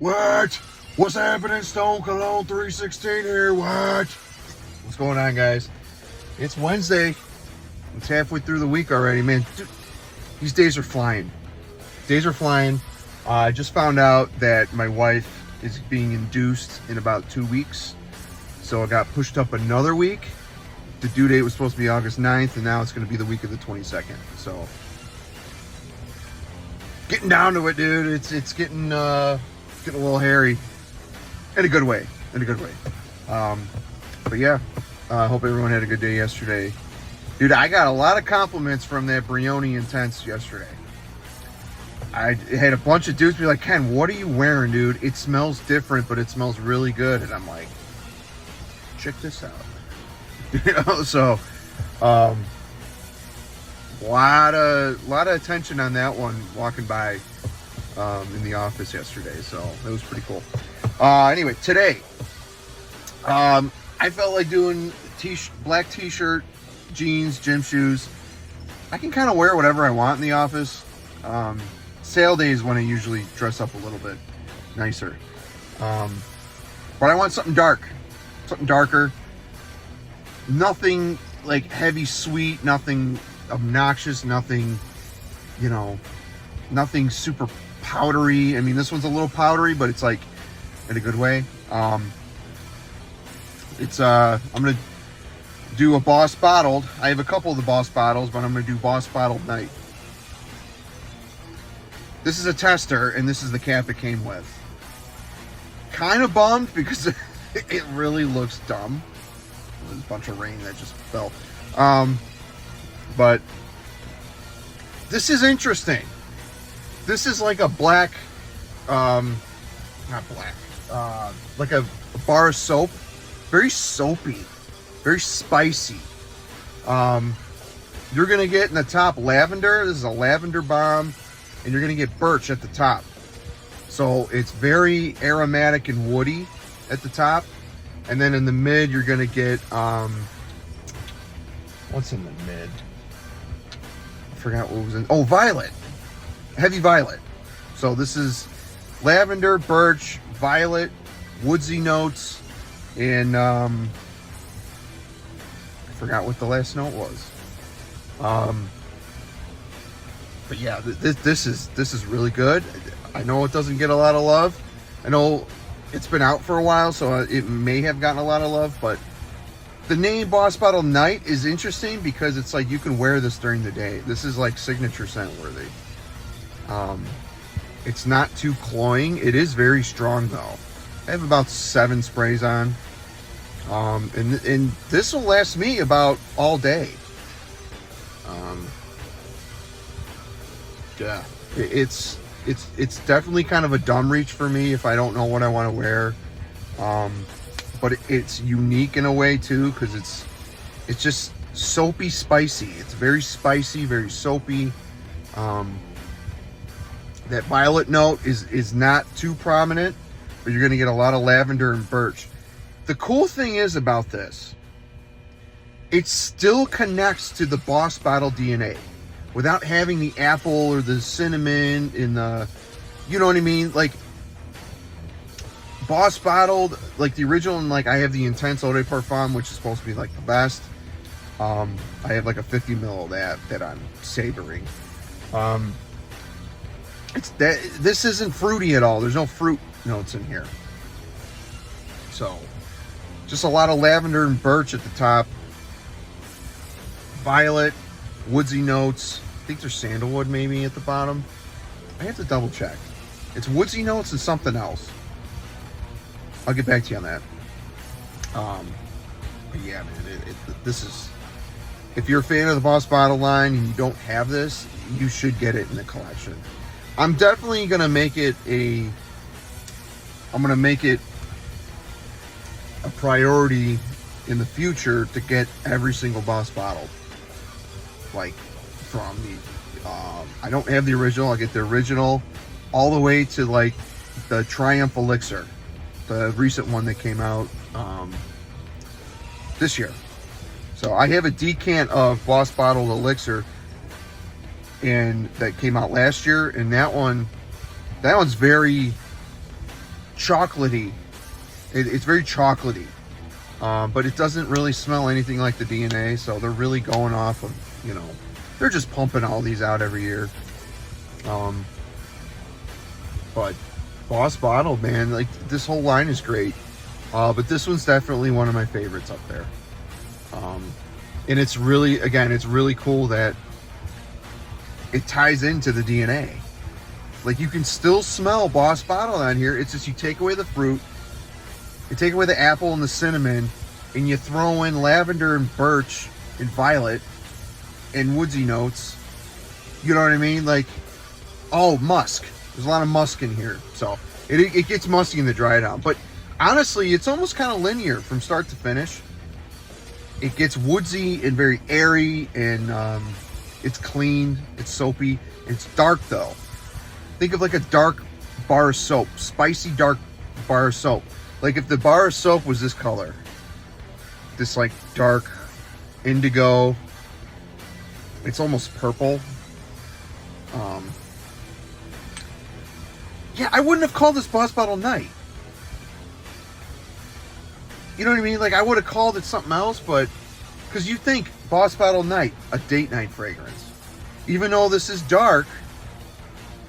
What? What's happening, Stone Cologne 316 here? What? What's going on, guys? It's Wednesday. It's halfway through the week already, man. Dude, these days are flying. Days are flying. I just found out that my wife is being induced in about 2 weeks. So I got pushed up another week. The due date was supposed to be August 9th, and now it's going to be the week of the 22nd. So, getting down to it, dude. It's getting a little hairy. In a good way. But yeah, I hope everyone had a good day yesterday. Dude, I got a lot of compliments from that Brioni Intense yesterday. I had a bunch of dudes be like, Ken, what are you wearing, dude? It smells different, but it smells really good. And I'm like, check this out. You know, so lot of attention on that one walking by in the office yesterday, so it was pretty cool. Anyway, today I felt like doing black t-shirt, jeans, gym shoes. I can kind of wear whatever I want in the office. Sale days when I usually dress up a little bit nicer, but I want something darker. Nothing like heavy sweet, nothing obnoxious, nothing, you know, nothing super powdery. I mean, this one's a little powdery, but it's like in a good way. I'm gonna do a Boss Bottled. I have a couple of the Boss Bottles, but I'm gonna do Boss Bottled Night. This is a tester, and this is the cap it came with. Kind of bummed because it really looks dumb. There's a bunch of rain that just fell. But this is interesting. This is like a black, not black, like a bar of soap. Very soapy, very spicy. You're going to get in the top lavender. This is a lavender bomb. And you're going to get birch at the top. So it's very aromatic and woody at the top. And then in the mid, you're going to get, what's in the mid? I forgot what was in. Oh, violet. Heavy violet. So this is lavender, birch, violet, woodsy notes, and I forgot what the last note was. But yeah, this is really good. I know it doesn't get a lot of love. I know it's been out for a while, so it may have gotten a lot of love, but the name Boss Bottle Night is interesting because it's like you can wear this during the day. This is like signature scent worthy. It's not too cloying. It is very strong though. I have about 7 sprays on. And this will last me about all day. Yeah, it's definitely kind of a dumb reach for me if I don't know what I want to wear. But it's unique in a way too, because it's just soapy spicy. It's very spicy, very soapy. That violet note is not too prominent, but you're going to get a lot of lavender and birch. The cool thing is about this, it still connects to the Boss Bottle DNA without having the apple or the cinnamon in the, you know what I mean? Like Boss Bottled, like the original, and like I have the Intense Eau de Parfum, which is supposed to be like the best. I have like a 50 ml of that I'm savoring. This isn't fruity at all. There's no fruit notes in here. So just a lot of lavender and birch at the top. Violet, woodsy notes. I think there's sandalwood maybe at the bottom. I have to double check. It's woodsy notes and something else. I'll get back to you on that. But yeah, man, this is, if you're a fan of the Boss Bottle line and you don't have this, you should get it in the collection. I'm definitely gonna make it a priority in the future to get every single Boss Bottle. Like from the I don't have the original. I'll get the original all the way to like the Triumph Elixir, the recent one that came out this year. So I have a decant of Boss Bottled Elixir and that came out last year, and that one's very chocolatey. It's very chocolatey. But it doesn't really smell anything like the DNA, so they're really going off of, you know, they're just pumping all these out every year. But Boss Bottled, man, like this whole line is great. But this one's definitely one of my favorites up there. And it's really, again, it's really cool that it ties into the DNA. Like you can still smell Boss Bottled on here. It's just you take away the fruit, you take away the apple and the cinnamon, and you throw in lavender and birch and violet and woodsy notes. You know what I mean? Like, oh, musk. There's a lot of musk in here. So it gets musky in the dry down. But honestly, it's almost kind of linear from start to finish. It gets woodsy and very airy, and it's clean, it's soapy. It's dark though. Think of like a dark bar of soap, spicy dark bar of soap. Like if the bar of soap was this color, this like dark indigo, it's almost purple. Yeah, I wouldn't have called this Boss Bottle Night. You know what I mean? Like I would have called it something else, but because you think Boss Bottle Night, a date night fragrance. Even though this is dark,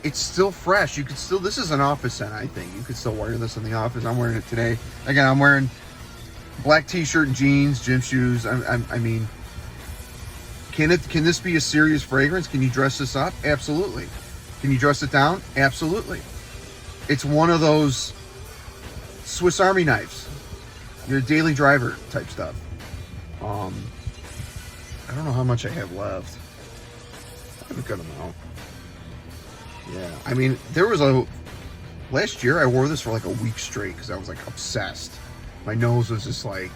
it's still fresh. You could still, this is an office scent, I think. You could still wear this in the office. I'm wearing it today. Again, I'm wearing black t-shirt and jeans, gym shoes. I mean, can this be a serious fragrance? Can you dress this up? Absolutely. Can you dress it down? Absolutely. It's one of those Swiss Army knives. Your daily driver type stuff. I don't know how much I have left. I have a good amount. Yeah, I mean, last year I wore this for like a week straight because I was like obsessed. My nose was just like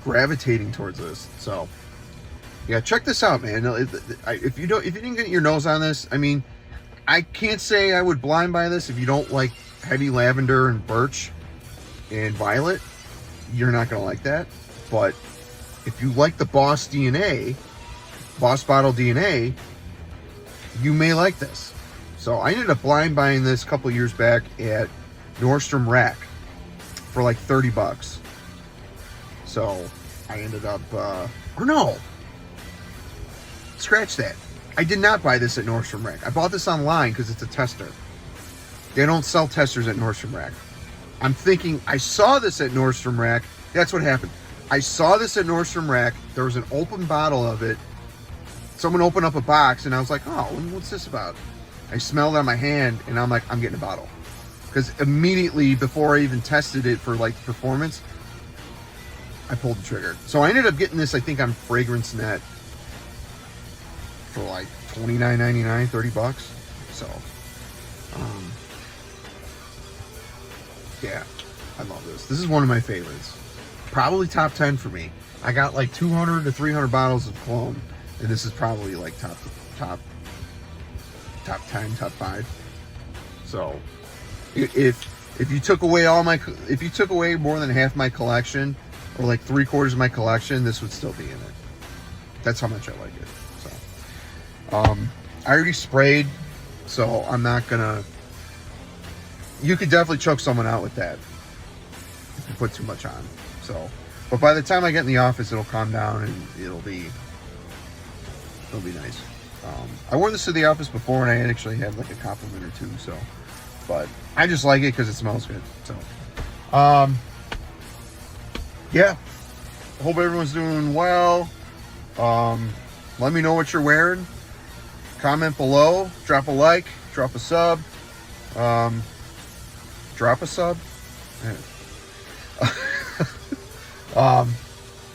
gravitating towards this. So yeah, check this out, man. If you didn't get your nose on this, I mean, I can't say I would blind buy this if you don't like heavy lavender and birch and violet. You're not gonna like that. But if you like the Boss DNA, Boss Bottle DNA, you may like this. So I ended up blind buying this a couple years back at Nordstrom Rack for like 30 bucks. So I ended up, or no, scratch that. I did not buy this at Nordstrom Rack. I bought this online because it's a tester. They don't sell testers at Nordstrom Rack. I'm thinking I saw this at Nordstrom Rack. That's what happened. I saw this at Nordstrom Rack. There was an open bottle of it. Someone opened up a box and I was like, oh, what's this about? I smelled it on my hand and I'm like, I'm getting a bottle. Because immediately before I even tested it for like performance, I pulled the trigger. So I ended up getting this, I think, on Fragrance Net for like $29.99, 30 bucks. So, yeah, I love this. This is one of my favorites. Probably top 10 for me. I got like 200 to 300 bottles of Cologne, and this is probably like top 10, top 5. So, if you took away more than half my collection, or like 3/4 of my collection, this would still be in it. That's how much I like it. So, I already sprayed, so I'm not gonna. You could definitely choke someone out with that if you put too much on. So, but by the time I get in the office, it'll calm down and it'll be nice. I wore this to the office before, and I actually had like a compliment or two. So, but I just like it because it smells good. So, yeah. Hope everyone's doing well. Let me know what you're wearing. Comment below. Drop a like. Drop a sub. Drop a sub.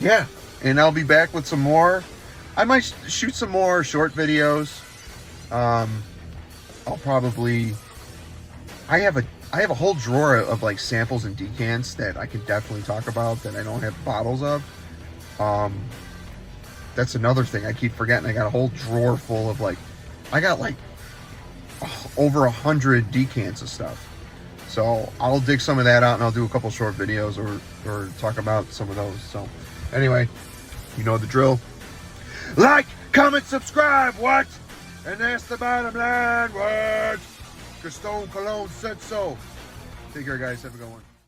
Yeah. And I'll be back with some more. I might shoot some more short videos. I'll probably. I have a whole drawer of like samples and decants that I can definitely talk about that I don't have bottles of. That's another thing I keep forgetting. I got a whole drawer full of like, I got like over 100 decants of stuff. So I'll dig some of that out and I'll do a couple short videos or talk about some of those. So anyway, you know the drill. Like, comment, subscribe, what? And that's the bottom line, what? Because Stone Cologne said so. Take care, guys. Have a good one.